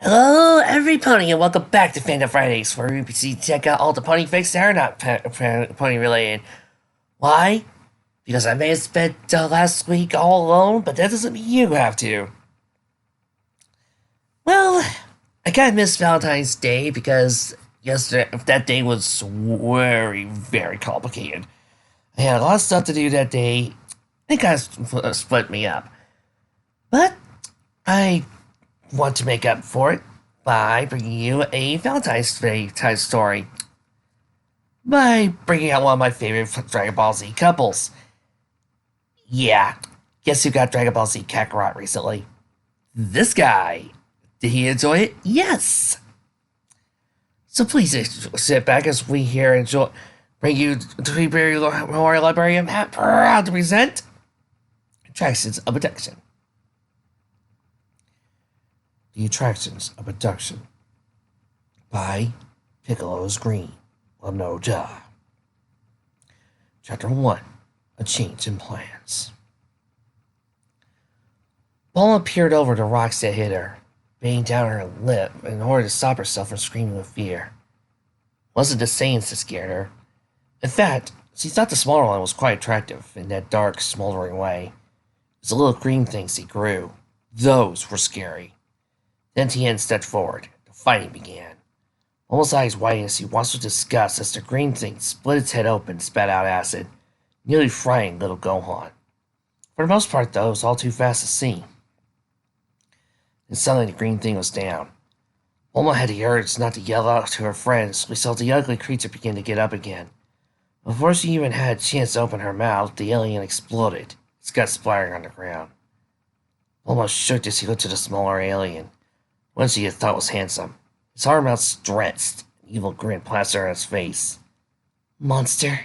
Hello, everybody, and welcome back to Fandom Fridays, where we check out all the pony fakes that are not pony related. Why? Because I may have spent last week all alone, but that doesn't mean you have to. Well, I kind of missed Valentine's Day because yesterday that day was very, very complicated. I had a lot of stuff to do that day. It kind of split me up, but I want to make up for it by bringing you a Valentine's Day type story. By bringing out one of my favorite Dragon Ball Z couples. Yeah, guess who got Dragon Ball Z Kakarot recently? This guy. Did he enjoy it? Yes! So please sit back as we here enjoy, bring you to the Memorial Library. I'm proud to present Attractions of Abduction. The Attractions of Abduction by Piccolo's Green Lanoja. Chapter 1, A Change in Plans. Bulma peered over the rocks that hit her, banging down her lip in order to stop herself from screaming with fear. It wasn't the Saiyans that scared her. In fact, she thought the smaller one was quite attractive in that dark, smoldering way. It was the little green things he grew. Those were scary. Then Tien stepped forward. The fighting began. Bulma's eyes widened as he watched with disgust as the green thing split its head open and spat out acid, nearly frying little Gohan. For the most part, though, it was all too fast to see. And suddenly the green thing was down. Bulma had the urge not to yell out to her friends, so we saw the ugly creature begin to get up again. Before she even had a chance to open her mouth, the alien exploded, its guts splattering on the ground. Bulma shook as he looked at the smaller alien. One she had thought was handsome. His arm outstretched, an evil grin plastered on his face. Monster,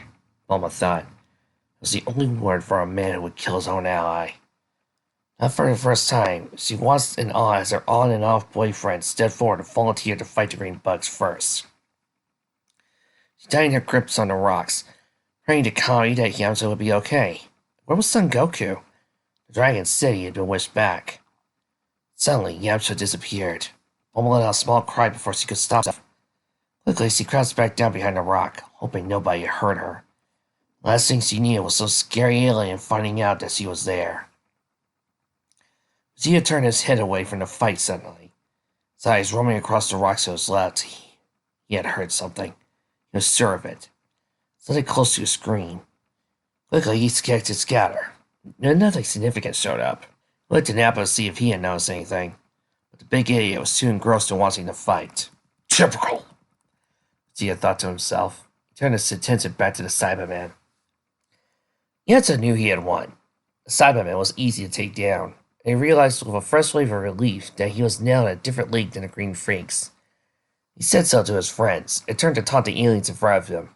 Bulma thought. It was the only word for a man who would kill his own ally. Not for the first time, she watched in awe as her on and off boyfriend stepped forward and volunteered to fight the green bugs first. She tightened her grips on the rocks, praying to Kami that Yamcha would be okay. Where was Son Goku? The dragon said he had been wished back. Suddenly, Yamcha disappeared. Bulma let out a small cry before she could stop herself. Quickly, she crouched back down behind a rock, hoping nobody had heard her. The last thing she needed was some scary alien finding out that she was there. Vegeta turned his head away from the fight suddenly. His eyes roaming across the rocks to his left. He had heard something. He was sure of it. Something close to a screen. Quickly, he checked his scatter. Nothing significant showed up. He looked at Nappa to see if he had noticed anything, but the big idiot was too engrossed in wanting to fight. Typical, Vegeta thought to himself. He turned his attention back to the Cyberman. Yamcha knew he had won. The Cyberman was easy to take down, and he realized with a fresh wave of relief that he was now in a different league than the Green Freaks. He said so to his friends, and turned to taunt the aliens in front of him.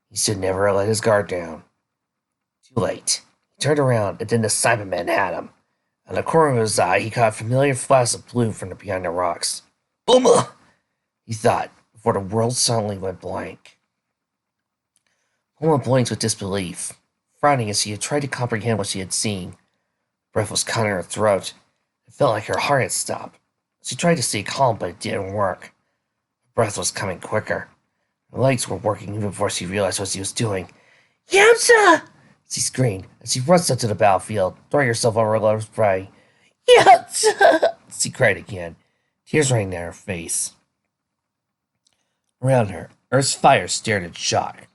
He should never let his guard down. Too late. He turned around, and then the Cyberman had him. Out of the corner of his eye, he caught a familiar flash of blue from behind the rocks. Bulma! He thought, before the world suddenly went blank. Bulma blinked with disbelief, frowning as she had tried to comprehend what she had seen. Breath was caught in her throat. It felt like her heart had stopped. She tried to stay calm, but it didn't work. Her breath was coming quicker. Her legs were working even before she realized what she was doing. Yamcha! She screamed as she rushed onto the battlefield, throwing herself over her lover's prey. Yamcha! She cried again, tears running down her face. Around her, Earth's fire stared in shock,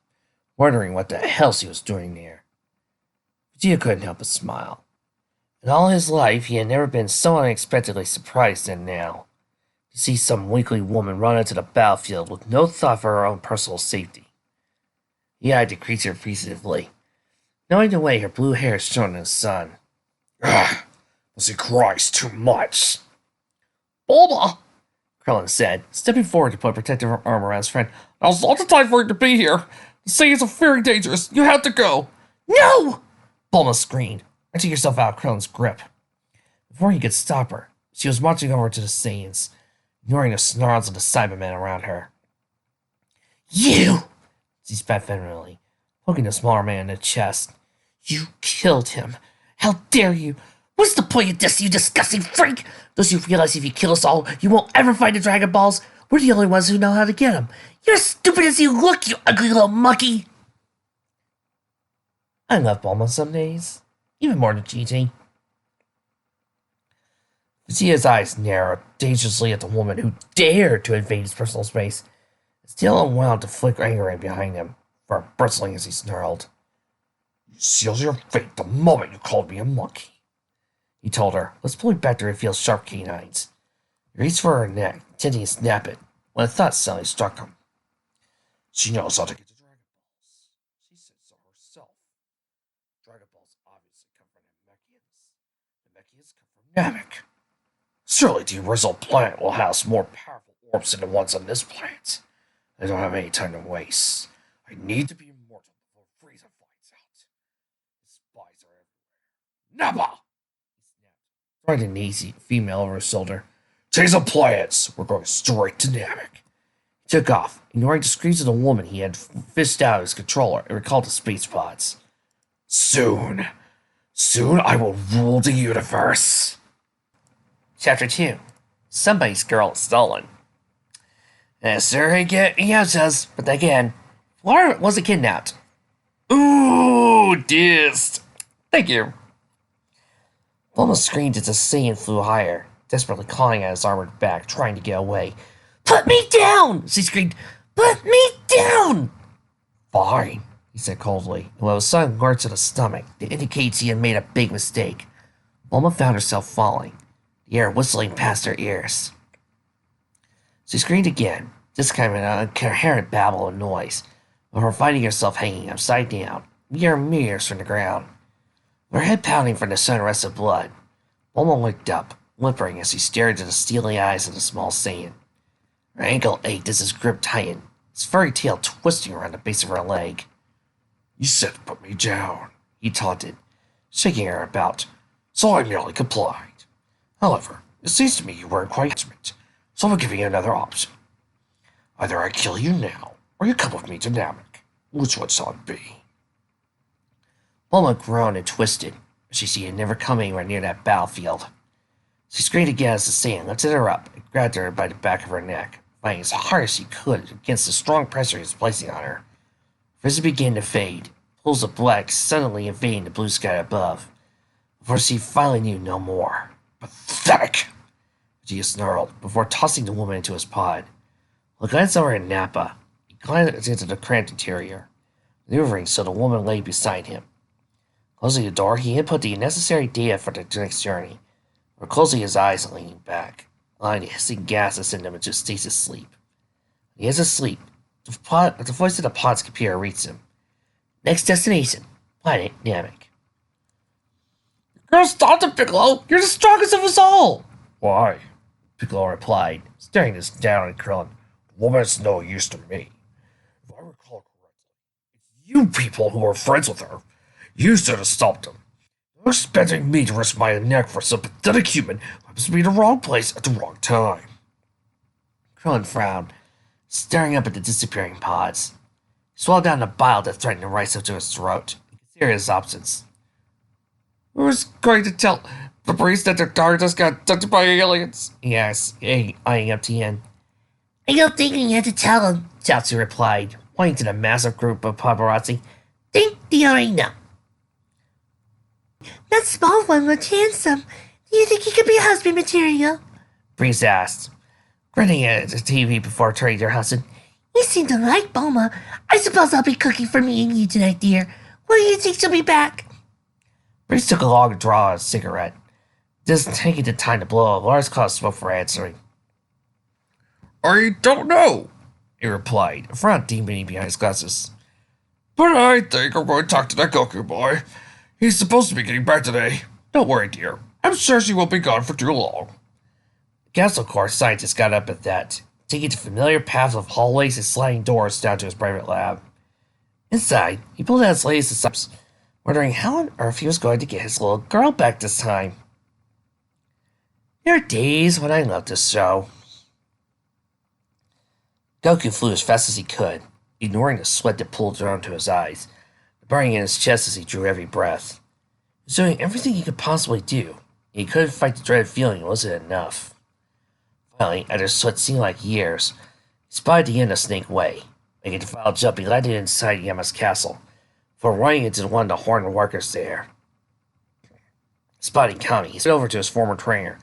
wondering what the hell she was doing there. Vegeta couldn't help but smile. In all his life, he had never been so unexpectedly surprised as now, to see some weakly woman run into the battlefield with no thought for her own personal safety. He eyed the creature appreciatively, knowing the way her blue hair shone in the sun. Ugh, she cries too much. Bulma, Krillin said, stepping forward to put a protective arm around his friend. Now's not the time for you to be here. The Saiyans are very dangerous. You have to go. No! Bulma screamed, wrenching herself out of Krillin's grip. Before he could stop her, she was marching over to the Saiyans, ignoring the snarls of the Cybermen around her. You! She spat vehemently, poking the smaller man in the chest. You killed him. How dare you? What's the point of this, you disgusting freak? Don't you realize if you kill us all, you won't ever find the Dragon Balls? We're the only ones who know how to get them. You're as stupid as you look, you ugly little monkey! I love Bulma some days. Even more than Gigi. Vegeta's eyes narrowed dangerously at the woman who dared to invade his personal space. Still unwound to flick anger behind him, fur bristling as he snarled. You sealed your fate the moment you called me a monkey, he told her, let's pull back to reveal sharp canines. He reached for her neck, intending to snap it, when a thought suddenly struck him. She knows how to get the Dragon Balls. She said so herself. Dragon Balls obviously come from the Namekians. The Namekians come from Namek. Surely the original planet will house more powerful orbs than the ones on this planet. I don't have any time to waste. I need to be immortal before Frieza finds out. The spies are everywhere. Nappa! He snapped, throwing an easy female over his shoulder. Change the plans! We're going straight to Namek. He took off, ignoring the screams of the woman he had fished out of his controller and recalled the space pods. Soon I will rule the universe. Chapter 2. Somebody's girl is stolen. Sir, he says, but again, Laura wasn't kidnapped. Ooh, dissed. Thank you. Bulma screamed as the Saiyan flew higher, desperately clawing at his armored back, trying to get away. Put me down! She screamed. Put me down! Fine, he said coldly, and with a sudden lurch to the stomach that indicates he had made a big mistake. Bulma found herself falling, the air whistling past her ears. She screamed again, this time in an incoherent babble of noise, before finding herself hanging upside down, mere meters from the ground. Her head pounding from the sun-rested blood, Bulma looked up, whimpering as she stared into the steely eyes of the small Saiyan. Her ankle ached as his grip tightened, his furry tail twisting around the base of her leg. You said to put me down, he taunted, shaking her about, so I merely complied. However, it seems to me you weren't quite adamant, so I'm giving you another option. Either I kill you now, or you come with me to Namek. Which one shall it be? Bulma groaned and twisted, as she had never come anywhere near that battlefield. She screamed again as the Saiyan lifted her up and grabbed her by the back of her neck, fighting as hard as she could against the strong pressure he was placing on her. Frieza began to fade, pools of black suddenly invading the blue sky above, before she finally knew no more. Pathetic! Vegeta snarled, before tossing the woman into his pod. He glanced over at Nappa. He glanced into the cramped interior, maneuvering so the woman lay beside him. Closing the door, he input the necessary data for the next journey, before closing his eyes and leaning back, allowing the hissing gas to send him into stasis sleep. When he is asleep, the voice of the pod's computer reads him. Next destination, planet Namek. Girl, stop it, Piccolo! You're the strongest of us all! Why? Piccolo replied, staring us down at Krillin. The woman's no use to me. If I recall correctly, it's you people who are friends with her. You should have stopped them. You're expecting me to risk my neck for some pathetic human who happens to be in the wrong place at the wrong time. Krillin frowned, staring up at the disappearing pods. He swallowed down the bile that threatened to rise up to his throat, and considered his options. Who's going to tell the priest that their daughter just got abducted by aliens? He asked, eyeing up Tien. I don't think you have to tell him, Chaozu replied, pointing to the massive group of paparazzi. Think they already know. That small one looked handsome. Do you think he could be husband material? Breeze asked, grinning at the TV before turning to her husband. You seem to like Bulma. I suppose I'll be cooking for me and you tonight, dear. When do you think she'll be back? Breeze took a long draw of a cigarette, just taking the time to blow a large cloud of smoke for answering. I don't know, he replied, a frown deepening behind his glasses. But I think I'm going to talk to that Goku boy. He's supposed to be getting back today. Don't worry, dear. I'm sure she won't be gone for too long. The Council Corps scientist got up at that, taking the familiar path of hallways and sliding doors down to his private lab. Inside, he pulled out his latest steps, wondering how on earth he was going to get his little girl back this time. There are days when I love this show. Goku flew as fast as he could, ignoring the sweat that pooled down to his eyes, burning in his chest as he drew every breath. He was doing everything he could possibly do He couldn't fight the dreaded feeling, it wasn't enough. Finally, after what seemed like years, he spotted the end of Snake Way. Making the final jump, he landed inside Yama's castle, before running into one of the horned workers there. Spotting Kami, he went over to his former trainer.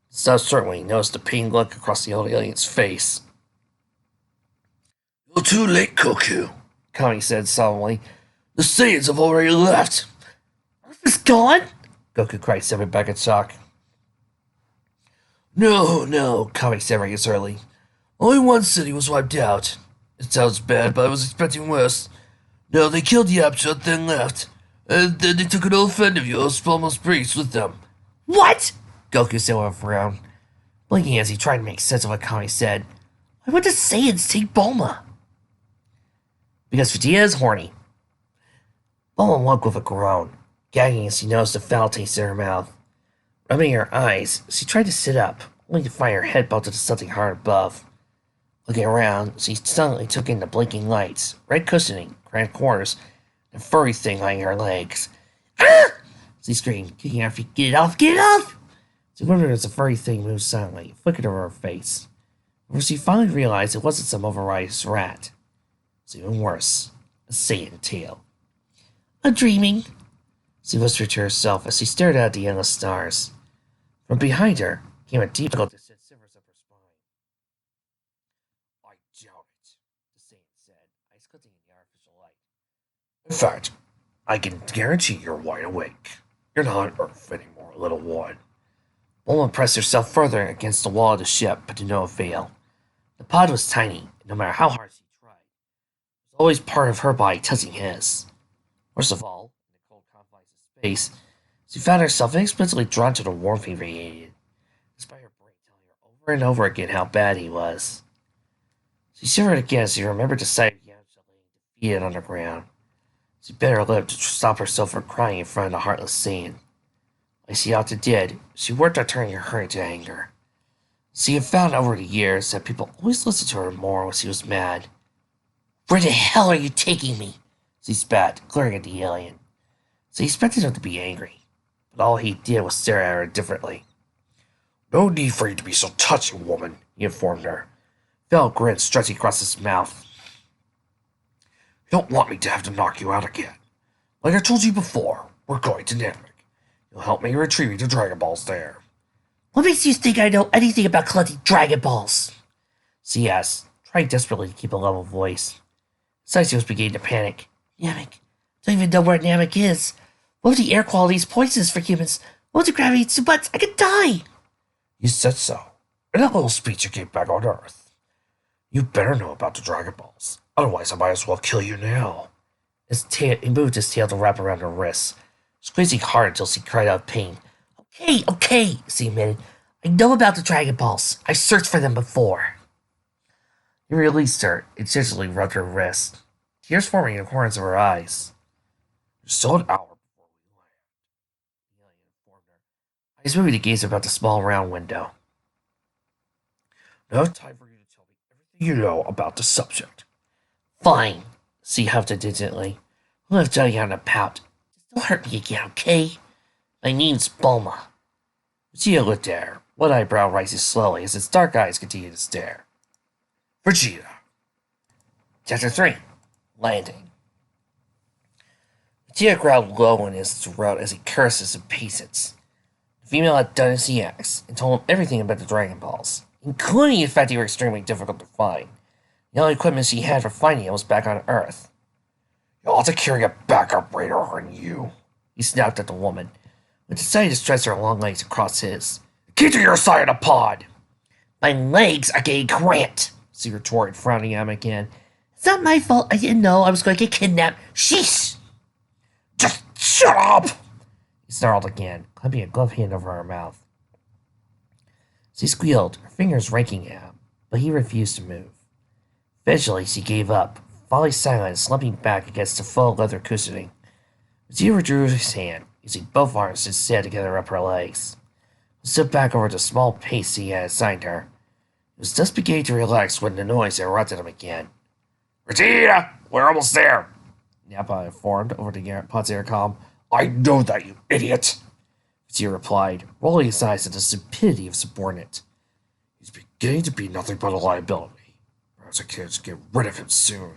Subsequently, he noticed the pained look across the old alien's face. "You're too late, Goku," Kami said solemnly. "The Saiyans have already left." "Earth is gone?" Goku cried, stepping back in shock. No, Kami said reassuringly. "Only one city was wiped out. It sounds bad, but I was expecting worse. No, they killed Yapcha, then left. And then they took an old friend of yours, Bulma's priest, with them." "What?" Goku said with a frown, blinking as he tried to make sense of what Kami said. "Why would the Saiyans take Bulma?" "Because Vegeta is horny." Bulma woke with a groan, gagging as she noticed a foul taste in her mouth. Rubbing her eyes, she tried to sit up, only to find her head bolted to something hard above. Looking around, she suddenly took in the blinking lights, red cushioning, cramped corners, and a furry thing lying her legs. "Ah!" She screamed, kicking her feet. "Get it off! Get it off!" She wondered as the furry thing moved silently, flickered over her face. Before she finally realized it wasn't some overrice rat. It was even worse, a Saiyan tail. "I'm dreaming," she whispered to herself as she stared out at the endless stars. From behind her came a deep echo that sent shivers up her spine. "I doubt it," the Saiyan said, eyes squinting in the artificial light. "In fact, I can guarantee you're wide awake. You're not on Earth anymore, little one." Bulma pressed herself further against the wall of the ship, but to no avail. The pod was tiny, and no matter how hard she tried, there was always part of her body touching his. Worst of all, in the cold confines of space, she found herself inexplicably drawn to the warmth he radiated, despite her brain telling her over and over again how bad he was. She shivered again as she remembered the sight of Yamcha laying defeated on the ground. She bit her lip to stop herself from crying in front of the heartless Saiyan. Like she often did, she worked on turning her hurt into anger. She had found over the years that people always listened to her more when she was mad. "Where the hell are you taking me?" she spat, glaring at the alien. She expected him to be angry, but all he did was stare at her indifferently. "No need for you to be so touchy, woman," he informed her, a foul grin stretching across his mouth. "You don't want me to have to knock you out again. Like I told you before, we're going to Namek. You'll help me retrieve the Dragon Balls there." "What makes you think I know anything about collecting Dragon Balls?" she asked, trying desperately to keep a level voice. Besides, she was beginning to panic. "Namek. Don't even know where Namek is. What if the air quality is poisonous for humans? What if the gravity is too much? I could die!" "You said so in that little speech you gave back on Earth. You better know about the Dragon Balls. Otherwise, I might as well kill you now." He moved his tail to wrap around her wrists, squeezing hard until she cried out in pain. Okay, she admitted. "I know about the Dragon Balls. I've searched for them before." He released her and gently rubbed her wrist, tears forming in the corners of her eyes. "There's still an hour before we land," the alien informed her, eyes moving to gaze about the small round window. "Enough time for you to tell me everything you know about the subject." "Fine," she huffed indignantly. "I'll have Johnny out in a pout. Just don't hurt me again, okay? My name's Bulma." Vegeta looked at her, one eyebrow rising slowly as its dark eyes continued to stare. "Vegeta." Chapter 3. Landing. Vegeta growled low in his throat as he cursed his impatience. The female had done as he asked, and told him everything about the Dragon Balls, including the fact they were extremely difficult to find. The only equipment she had for finding it was back on Earth. "You'll have to carry a backup radar on you," he snapped at the woman, but decided to stretch her long legs across his. "Keep to your side of the pod." "My legs are getting cramped," she retorted, frowning at him again. "It's not my fault. I didn't know I was going to get kidnapped. Sheesh!" "Just shut up!" He snarled again, clapping a gloved hand over her mouth. She squealed, her fingers raking at him, but he refused to move. Eventually, she gave up, falling silent and slumping back against the faux leather cushioning. Vegeta withdrew his hand, using both arms instead to gather up her legs. She stood back over the small pace he had assigned her. He was just beginning to relax when the noise interrupted him again. "Vegeta, we're almost there," Nappa informed over the pod's intercom. "I know that, you idiot." Vegeta replied, rolling his eyes at the stupidity of subordinate. He's beginning to be nothing but a liability. Perhaps I can't get rid of him soon.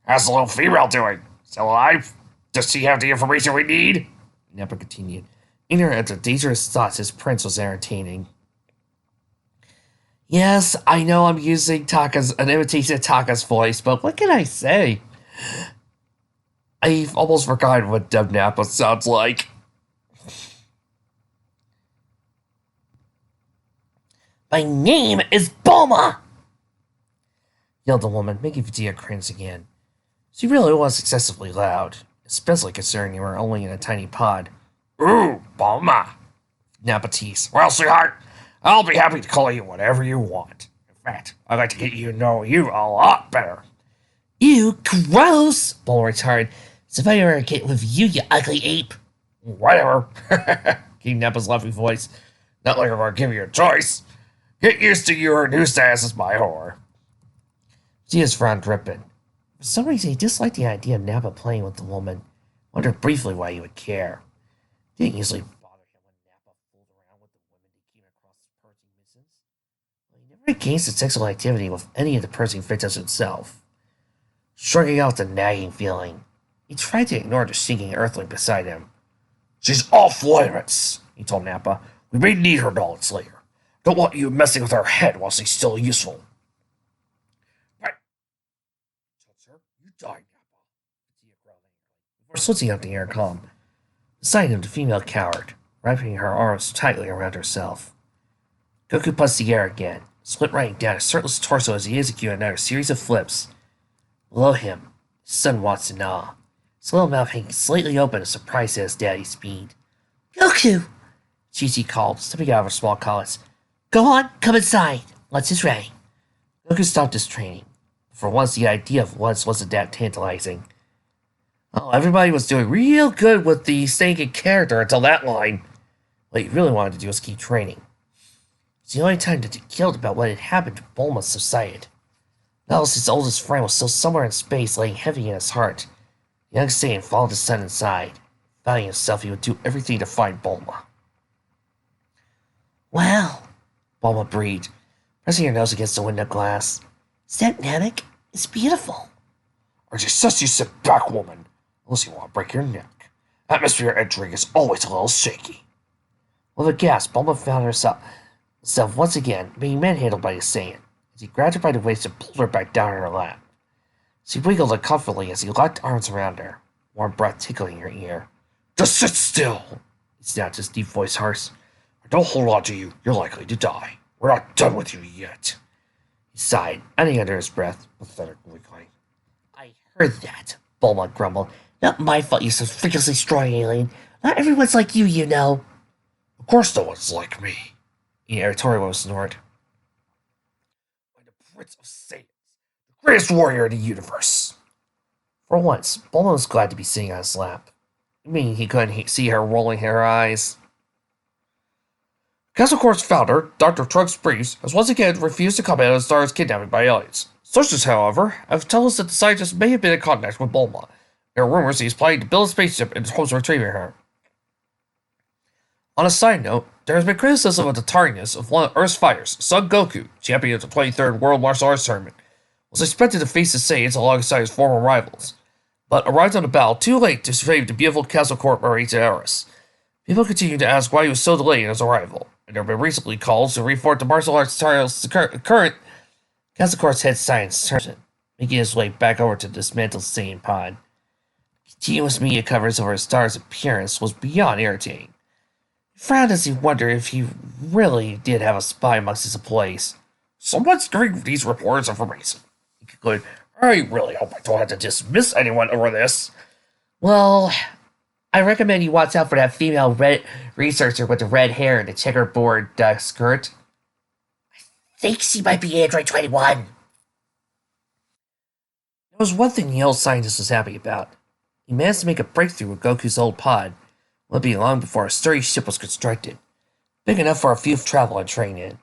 How's the little female doing? Still alive? Does she have the information we need? Nappa continued, ignorant at the dangerous thoughts his prince was entertaining. Yes, I know I'm using an imitation of Taka's voice, but what can I say? I've almost forgotten what Deb Nappa sounds like. My name is Bulma! Yelled the woman, making Vegeta cringe again. She really was excessively loud, especially considering you were only in a tiny pod. Ooh, Bulma! Nappa teased. Well, sweetheart, I'll be happy to call you whatever you want. In fact, I'd like to get you to know you a lot better. Ew, gross! Bulma retorted. As if I were a kid with you, you ugly ape. Whatever, came Nappa's lovely voice. Not like I'm going to give you a choice. Get used to your new status as my whore. Vegeta's frown dripping. For some reason, he disliked the idea of Nappa playing with the woman. Wondered briefly why he would care. Didn't usually bother him when Nappa fooled around with the women he came across as purging missions. Well, he never engaged in sexual activity with any of the purging victims himself. Shrugging off the nagging feeling, he tried to ignore the stinking earthling beside him. She's off limits, he told Nappa. We may need her knowledge later. Don't want you messing with her head while she's still useful. Right. Touch her, you die, Nappa. Vegeta growled angrily, before switching up the intercom. Beside him, the female cowered, wrapping her arms tightly around herself. Goku punched the air again, split right down his shirtless torso as he executed another series of flips. Below him, his son watched in awe, his little mouth hanging slightly open in surprise at his daddy's speed. Goku! Chi-Chi called, stepping out of her small colace. Go on, come inside. Lunch is ready. Goku stopped his training. For once, the idea of lunch wasn't that tantalizing. Oh, everybody was doing real good with the staying in character until that line. What he really wanted to do was keep training. It's the only time that he killed about what had happened to Bulma subsided. Now his oldest friend was still somewhere in space, laying heavy in his heart. The young Saiyan followed his son inside, vowing himself he would do everything to find Bulma. Well, Bulma breathed, pressing her nose against the window glass. Is that Namek? It's beautiful. I suggest you sit back, woman, unless you want to break your neck. Atmosphere entering is always a little shaky. With a gasp, Bulma found herself once again being manhandled by the Saiyan, as he grabbed her by the waist and pulled her back down in her lap. She wiggled uncomfortably as he locked arms around her, warm breath tickling her ear. Just sit still, he snapped, his deep voice harsh. Don't hold on to you, you're likely to die. We're not done with you yet. He sighed, adding under his breath, pathetically. I heard that, Bulma grumbled. Not my fault you're so freakishly strong, alien. Not everyone's like you know. Of course no one's like me, he retorted with a snort. I'm the Prince of Saiyans, the greatest warrior in the universe. For once, Bulma was glad to be sitting on his lap. I mean, he couldn't see her rolling her eyes. Castle Corp's founder, Dr. Trunks Breeze, has once again refused to comment on Star's kidnapping by aliens. Sources, however, have told us that the scientist may have been in contact with Bulma. There are rumors he's planning to build a spaceship in hopes of retrieving her. On a side note, there has been criticism of the tardiness of one of Earth's fighters, Son Goku, champion of the 23rd World Martial Arts Tournament, was expected to face the Saiyans alongside his former rivals, but arrived on the battle too late to save the beautiful Castle Corp Marita Eris. People continue to ask why he was so delayed in his arrival, and there have been recently calls to reform the martial arts trials current Castle Corp's head science surgeon, making his way back over to the dismantled Saiyan pod. Continuous media coverage over Star's appearance was beyond irritating. He frowned as he wondered if he really did have a spy amongst his employees. Someone's giving these reports information, he concluded. I really hope I don't have to dismiss anyone over this. Well, I recommend you watch out for that female red researcher with the red hair and the checkerboard skirt. I think she might be Android 21. There was one thing the old scientist was happy about. He managed to make a breakthrough with Goku's old pod, wouldn't be long before a sturdy ship was constructed, big enough for a few travel and train in.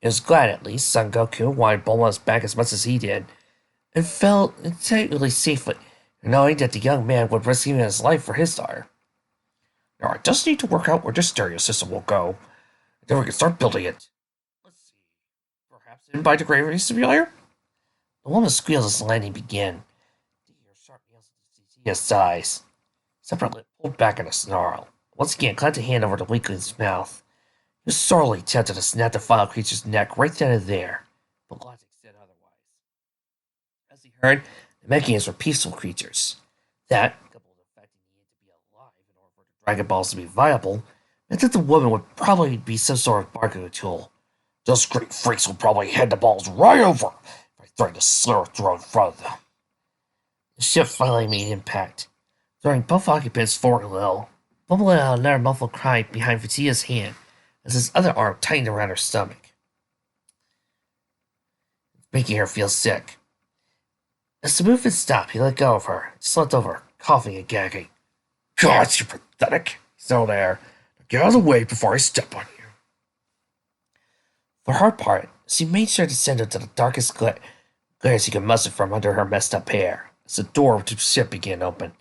He was glad, at least, Son Goku wanted Bulma's back as much as he did, and felt entirely safe knowing that the young man would risk even his life for his daughter. Now, it does need to work out where this stereo system will go. Then we can start building it. Let's see. Perhaps in by the gravity simulator? The woman squeals as the landing began. You hear sharp nails into Cecia's sighs. Separate lip pulled back in a snarl. Once again, clamped a hand over the weakling's mouth. He was sorely tempted to snap the vile creature's neck right then and there, but logic said otherwise. As he heard, the Mechians were peaceful creatures. That, coupled with the fact he needed to be alive in order for the Dragon Balls to be viable, meant that the woman would probably be some sort of bargaining tool. Those great freaks would probably hand the balls right over if I threatened to slit her throat in front of them. The ship finally made impact, throwing both occupants forward a little. Bulma let out another muffled cry behind Vegeta's hand as his other arm tightened around her stomach, making her feel sick. As the movement stopped, he let go of her, slumped over, coughing and gagging. God, you're pathetic. So there. Now get out of the way before I step on you. For her part, she made sure to send him to the darkest glares he could muster from under her messed up hair, as the door to the ship began to open.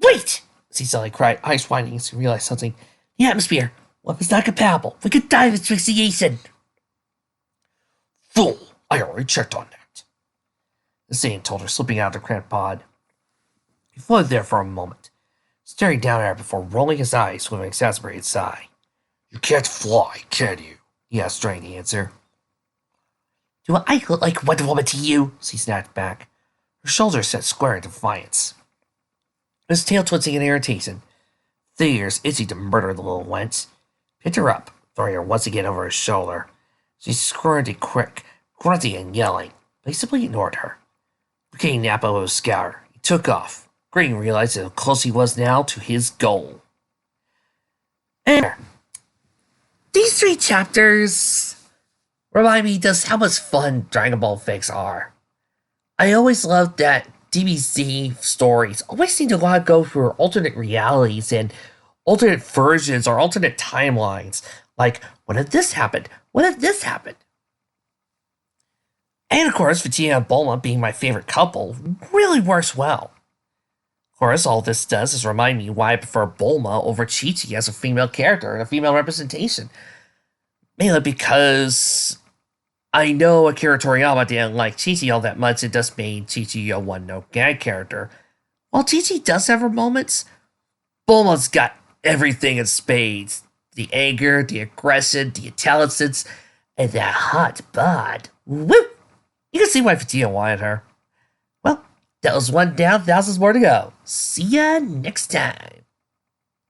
Wait! Cecily cried, eyes widening as she realized something. The atmosphere. Weapons not compatible. We could die of asphyxiation. Fool! I already checked on that. The Saiyan told her, slipping out of the cramped pod. He floated there for a moment, staring down at her before rolling his eyes with an exasperated sigh. You can't fly, can you? He asked, trying to answer. Do I look like Wonder Woman to you? She snapped back, her shoulders set square in defiance. His tail twisting in irritation, the ears itching to murder the little wench, picked her up, throwing her once again over his shoulder. She squirted quick, grunting and yelling, but he simply ignored her. Bouquet Nappa with a scour, he took off, grinning, realizing how close he was now to his goal. And these 3 chapters remind me just how much fun Dragon Ball fics are. I always loved that DBZ stories always seem to want to go through alternate realities and alternate versions or alternate timelines. Like, what if this happened? What if this happened? And of course, Vegeta and Bulma being my favorite couple really works well. Of course, all this does is remind me why I prefer Bulma over Chi-Chi as a female character and a female representation. Mainly because I know Akira Toriyama didn't like Chi-Chi all that much, it just made Chi-Chi a one-note gag character. While Chi-Chi does have her moments, Bulma's got everything in spades. The anger, the aggression, the intelligence, and that hot bod. Woo! You can see why Vegeta wanted her. Well, that was one down, thousands more to go. See ya next time.